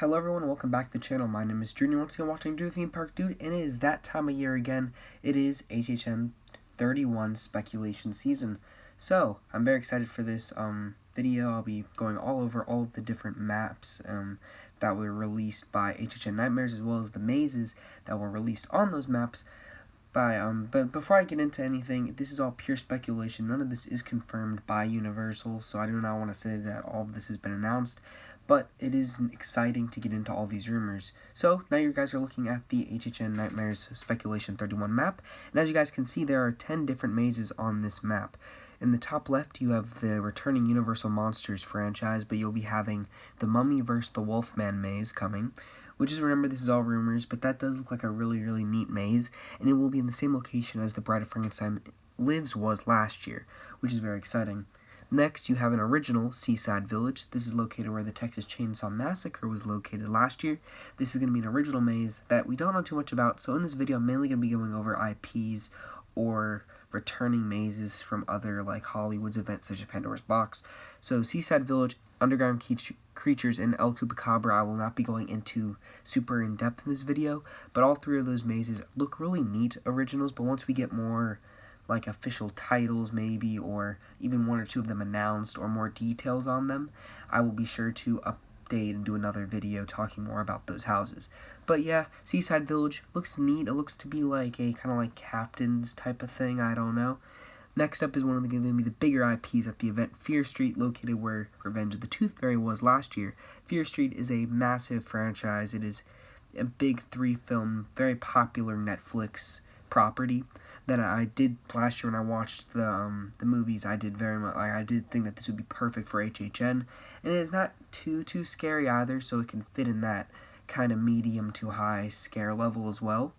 Hello everyone, welcome back to the channel. My name is Drew, and you're once again watching Drew the Theme Park Dude, and it is that time of year again. It is HHN31 speculation season. So, I'm very excited for this video. I'll be going all over all of the different maps that were released by HHN Nightmares, as well as the mazes that were released on those maps. But before I get into anything, this is all pure speculation. None of this is confirmed by Universal, so I do not want to say that all of this has been announced. But it is exciting to get into all these rumors. So now you guys are looking at the HHN Nightmares Speculation 31 map. And as you guys can see, there are 10 different mazes on this map. In the top left, you have the returning Universal Monsters franchise, but you'll be having the Mummy vs. the Wolfman maze coming. Which is, remember, this is all rumors, but that does look like a really, really neat maze. And it will be in the same location as the Bride of Frankenstein Lives was last year, which is very exciting. Next, you have an original Seaside Village. This is located where the Texas Chainsaw Massacre was located last year. This is going to be an original maze that we don't know too much about. So in this video, I'm mainly going to be going over IPs or returning mazes from other like Hollywood's events such as Pandora's Box. So Seaside Village, underground creatures, and El Chupacabra, I will not be going into super in depth in this video. But all three of those mazes look really neat originals. But once we get more like official titles maybe, or even one or two of them announced, or more details on them, I will be sure to update and do another video talking more about those houses. But yeah, Seaside Village looks neat. It looks to be like a kind of like Captain's type of thing, I don't know. Next up is one of the going to be the bigger IPs at the event, Fear Street, located where Revenge of the Tooth Fairy was last year. Fear Street is a massive franchise. It is a big 3-film, very popular Netflix property that I did last year when I watched the movies. I did very much, I did think that this would be perfect for HHN, and it is not too scary either, so it can fit in that kind of medium to high scare level as well.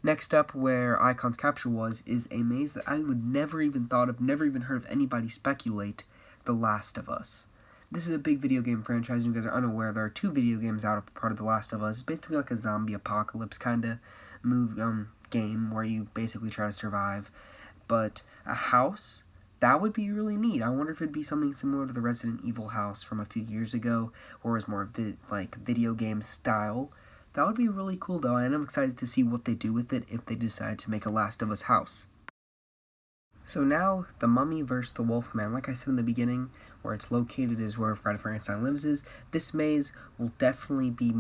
Next up, where Icon's Capture was, is a maze that I would never even thought of, never even heard of anybody speculate, The Last of Us. This is a big video game franchise. You guys are unaware, there are 2 video games out part of The Last of Us. It's basically like a zombie apocalypse kind of game where you basically try to survive. But a house, that would be really neat. I wonder if it'd be something similar to the Resident Evil house from a few years ago, or was more like video game style. That would be really cool though, and I'm excited to see what they do with it if they decide to make a Last of Us house. So now, the Mummy vs. the Wolfman. Like I said in the beginning, where it's located is where Bride of Frankenstein Lives is. This maze will definitely be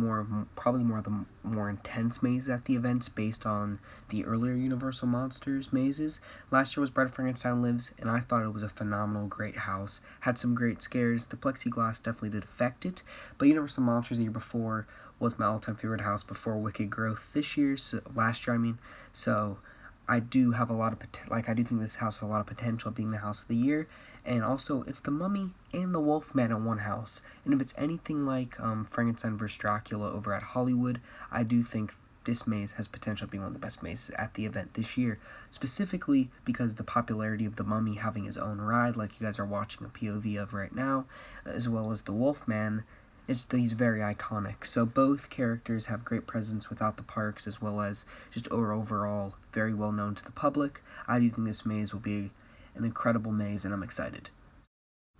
probably more of the more intense mazes at the events based on the earlier Universal Monsters mazes. Last year was Bride of Frankenstein Lives, and I thought it was a phenomenal, great house. Had some great scares. The plexiglass definitely did affect it, but Universal Monsters the year before was my all-time favorite house before Wicked Growth this year, last year I mean. So I do have a lot of I do think this house has a lot of potential being the house of the year, and also it's the Mummy and the Wolfman in one house. And if it's anything like Frankenstein vs. Dracula over at Hollywood, I do think this maze has potential to be one of the best mazes at the event this year, specifically because the popularity of the Mummy having his own ride, like you guys are watching a POV of right now, as well as the Wolfman. He's very iconic. So both characters have great presence without the parks, as well as just overall very well known to the public. I do think this maze will be an incredible maze, and I'm excited.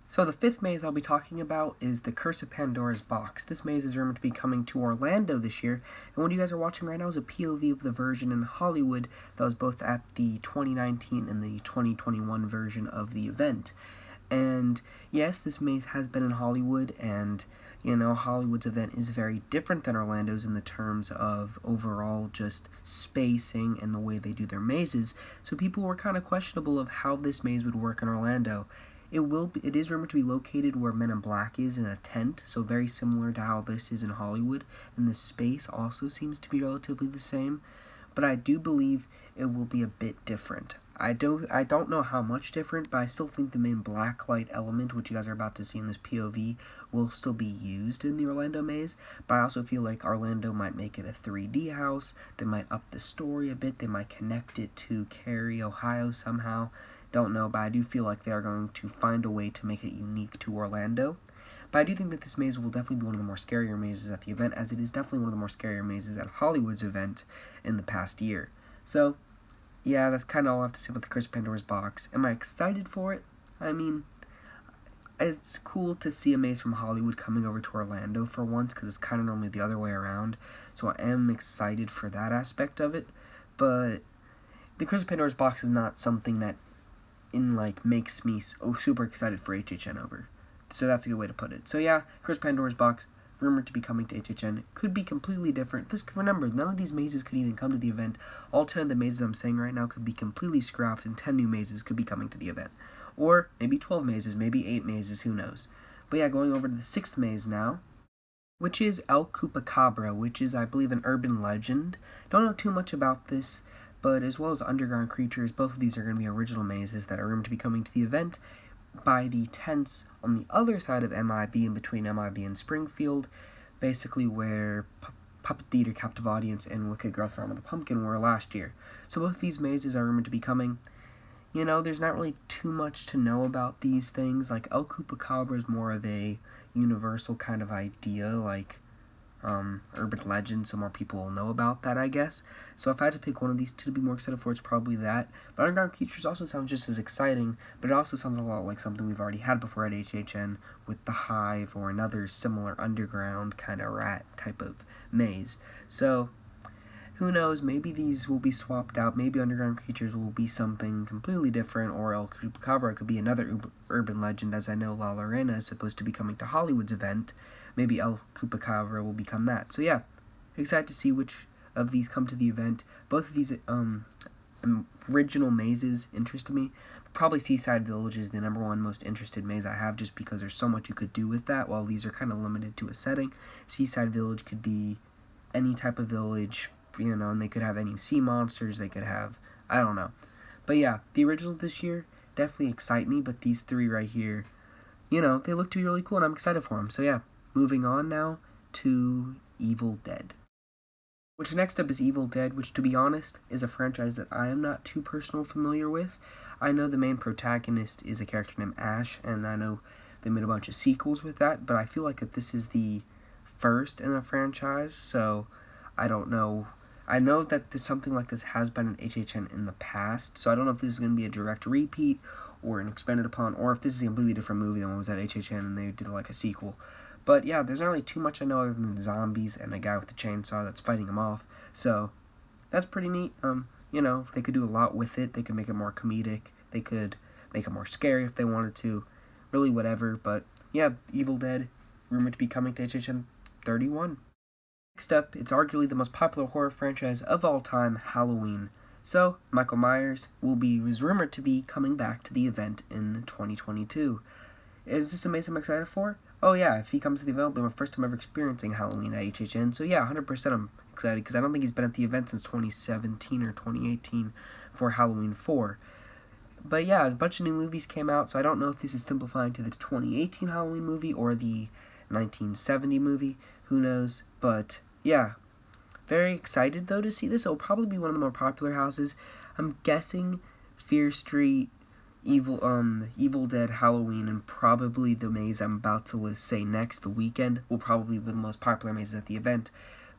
So the 5th maze I'll be talking about is the Curse of Pandora's Box. This maze is rumored to be coming to Orlando this year, and what you guys are watching right now is a POV of the version in Hollywood that was both at the 2019 and the 2021 version of the event. And yes, this maze has been in Hollywood, and you know, Hollywood's event is very different than Orlando's in the terms of overall just spacing and the way they do their mazes. So people were kind of questionable of how this maze would work in Orlando. It is rumored to be located where Men in Black is, in a tent, so very similar to how this is in Hollywood. And the space also seems to be relatively the same, but I do believe it will be a bit different. I don't know how much different, but I still think the main blacklight element, which you guys are about to see in this POV, will still be used in the Orlando maze. But I also feel like Orlando might make it a 3D house. They might up the story a bit. They might connect it to Cary, Ohio somehow. Don't know, but I do feel like they are going to find a way to make it unique to Orlando. But I do think that this maze will definitely be one of the more scarier mazes at the event, as it is definitely one of the more scarier mazes at Hollywood's event in the past year. So yeah, that's kind of all I have to say about the Curse of Pandora's Box. Am I excited for it? I mean, it's cool to see a maze from Hollywood coming over to Orlando for once, because it's kind of normally the other way around. So I am excited for that aspect of it. But the Curse of Pandora's Box is not something that makes me super excited for HHN over. So that's a good way to put it. So yeah, Curse of Pandora's Box, rumored to be coming to HHN, could be completely different. Just remember, none of these mazes could even come to the event. All 10 of the mazes I'm saying right now could be completely scrapped, and 10 new mazes could be coming to the event. Or maybe 12 mazes, maybe 8 mazes, who knows. But yeah, going over to the 6th maze now, which is El Chupacabra, which is, I believe, an urban legend. Don't know too much about this, but as well as underground creatures, both of these are going to be original mazes that are rumored to be coming to the event by the tents on the other side of MIB, in between MIB and Springfield, basically where Puppet Theater, Captive Audience, and Wicked Growth Farm of the Pumpkin were last year. So both of these mazes are rumored to be coming. You know, there's not really too much to know about these things. Like, El Chupacabra is more of a universal kind of idea, like urban legend, so more people will know about that, I guess. So if I had to pick one of these two to be more excited for, it's probably that. But Underground Creatures also sounds just as exciting, but it also sounds a lot like something we've already had before at HHN with the Hive or another similar underground kind of rat type of maze. So who knows, maybe these will be swapped out, maybe Underground Creatures will be something completely different, or El Chupacabra could be another urban legend, as I know La Lorena is supposed to be coming to Hollywood's event. Maybe El Chupacabra will become that. So yeah, excited to see which of these come to the event. Both of these original mazes interest me. Probably Seaside Village is the #1 most interested maze I have, just because there's so much you could do with that, while these are kind of limited to a setting. Seaside Village could be any type of village, you know, and they could have any sea monsters, they could have, I don't know. But yeah, the originals this year definitely excite me, but these 3 right here, you know, they look to be really cool, and I'm excited for them. So yeah, moving on now to Evil Dead. Which next up is Evil Dead, which, to be honest, is a franchise that I am not too personally familiar with. I know the main protagonist is a character named Ash, and I know they made a bunch of sequels with that, but I feel like that this is the first in the franchise, so I don't know. I know that something like this has been in HHN in the past, so I don't know if this is going to be a direct repeat or an expanded upon, or if this is a completely different movie than what was at HHN and they did like a sequel. But yeah, there's not really too much I know other than the zombies and a guy with a chainsaw that's fighting them off, so that's pretty neat. You know, they could do a lot with it. They could make it more comedic. They could make it more scary if they wanted to. Really whatever, but yeah, Evil Dead, rumored to be coming to HHN31. Next up, it's arguably the most popular horror franchise of all time, Halloween. So, Michael Myers was rumored to be coming back to the event in 2022. Is this a maze I'm excited for? Oh yeah, if he comes to the event, it'll be my first time ever experiencing Halloween at HHN. So yeah, 100% I'm excited, because I don't think he's been at the event since 2017 or 2018 for Halloween 4. But yeah, a bunch of new movies came out, so I don't know if this is simplifying to the 2018 Halloween movie or the 1970 movie. Who knows? But yeah, very excited though to see this. It'll probably be one of the more popular houses. I'm guessing Fear Street, Evil Dead, Halloween, and probably the maze I'm about to say next, The Weekend, will probably be the most popular mazes at the event.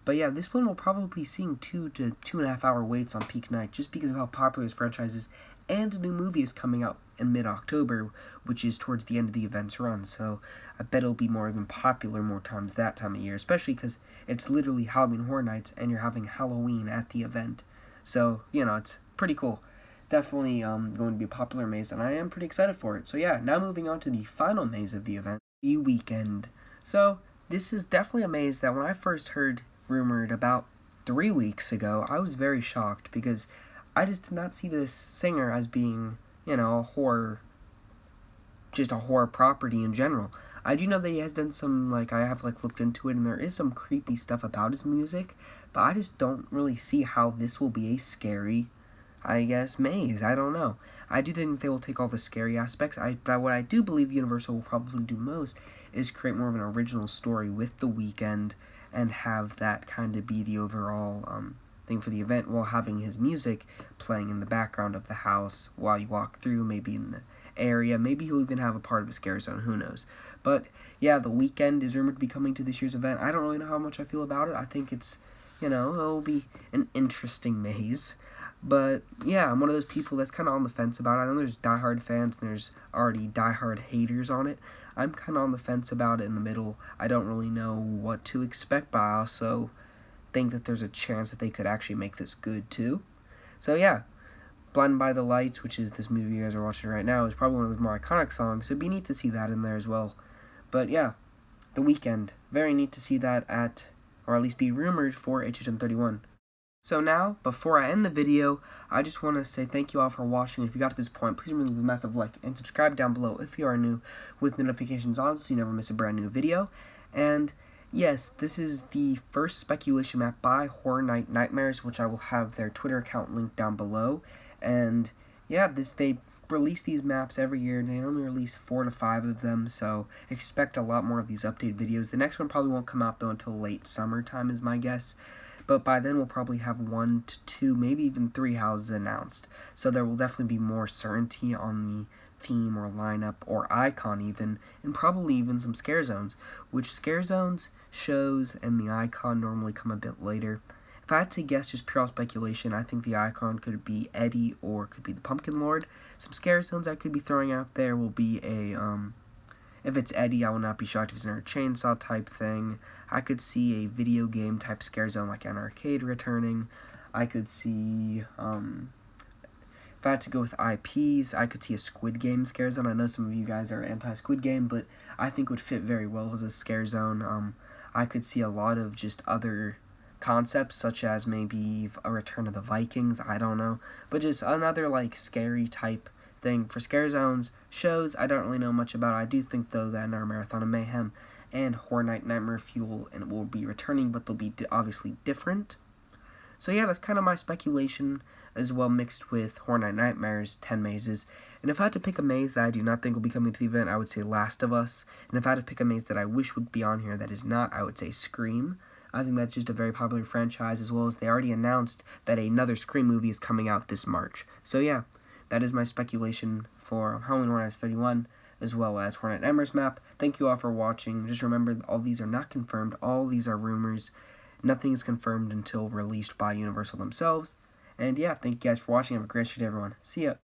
But yeah, this one will probably be seeing 2 to 2.5 hour waits on peak night, just because of how popular this franchise is, and a new movie is coming out in mid-October, which is towards the end of the event's run, so I bet it'll be more even popular more times that time of year, especially because it's literally Halloween Horror Nights, and you're having Halloween at the event. So, you know, it's pretty cool. Definitely going to be a popular maze, and I am pretty excited for it. So yeah, now moving on to the final maze of the event, The Weekend. So, this is definitely a maze that when I first heard rumored about 3 weeks ago, I was very shocked, because I just did not see this singer as being, you know, just a horror property in general. I do know that he has done some, I have looked into it, and there is some creepy stuff about his music, but I just don't really see how this will be a scary, I guess, maze. I don't know. I do think they will take all the scary aspects, but what I do believe Universal will probably do most is create more of an original story with The Weeknd, and have that kind of be the overall thing for the event, while having his music playing in the background of the house while you walk through, maybe in the area. Maybe he'll even have a part of a scare zone, who knows. But yeah, The Weeknd is rumored to be coming to this year's event. I don't really know how much I feel about it. I think it's, you know, it'll be an interesting maze. But yeah, I'm one of those people that's kind of on the fence about it. I know there's diehard fans and there's already diehard haters on it. I'm kind of on the fence about it, in the middle. I don't really know what to expect, but I also think that there's a chance that they could actually make this good too. So yeah, Blinded by the Lights, which is this movie you guys are watching right now, is probably one of the more iconic songs, so it'd be neat to see that in there as well. But yeah, The Weeknd, very neat to see that at, or at least be rumored for HHN31. So now, before I end the video, I just want to say thank you all for watching. If you got to this point, please remember to leave a massive like and subscribe down below if you are new, with notifications on so you never miss a brand new video. And yes, this is the first speculation map by Hhn Nightmares, which I will have their Twitter account linked down below. And yeah, they release these maps every year, and they only release 4 to 5 of them, so expect a lot more of these update videos. The next one probably won't come out though until late summertime is my guess. But by then we'll probably have 1 to 2, maybe even 3 houses announced. So there will definitely be more certainty on the theme or lineup or icon even, and probably even some scare zones, which scare zones, shows, and the icon normally come a bit later. If I had to guess, just pure speculation, I think the icon could be Eddie or could be the Pumpkin Lord. Some scare zones I could be throwing out there will be if it's Eddie, I will not be shocked if it's another chainsaw type thing. I could see a video game type scare zone like an arcade returning. I could see, if I had to go with IPs, I could see a Squid Game scare zone. I know some of you guys are anti-Squid Game, but I think it would fit very well as a scare zone. I could see a lot of just other concepts, such as maybe a Return of the Vikings, I don't know. But just another, like, scary type thing for scare zones. Shows, I don't really know much about. I do think, though, that another Marathon of Mayhem and Hhn Nightmare Fuel and will be returning, but they'll be obviously different. So yeah, that's kind of my speculation, as well mixed with Hhn Nightmares 10 mazes. And if I had to pick a maze that I do not think will be coming to the event, I would say Last of Us. And if I had to pick a maze that I wish would be on here that is not, I would say Scream. I think that's just a very popular franchise, as well as they already announced that another Scream movie is coming out this March. So yeah, that is my speculation for Halloween Horror Nights 31, as well as Hhn Nightmares map. Thank you all for watching. Just remember, all these are not confirmed. All these are rumors. Nothing is confirmed until released by Universal themselves. And yeah, thank you guys for watching. Have a great day, everyone. See ya.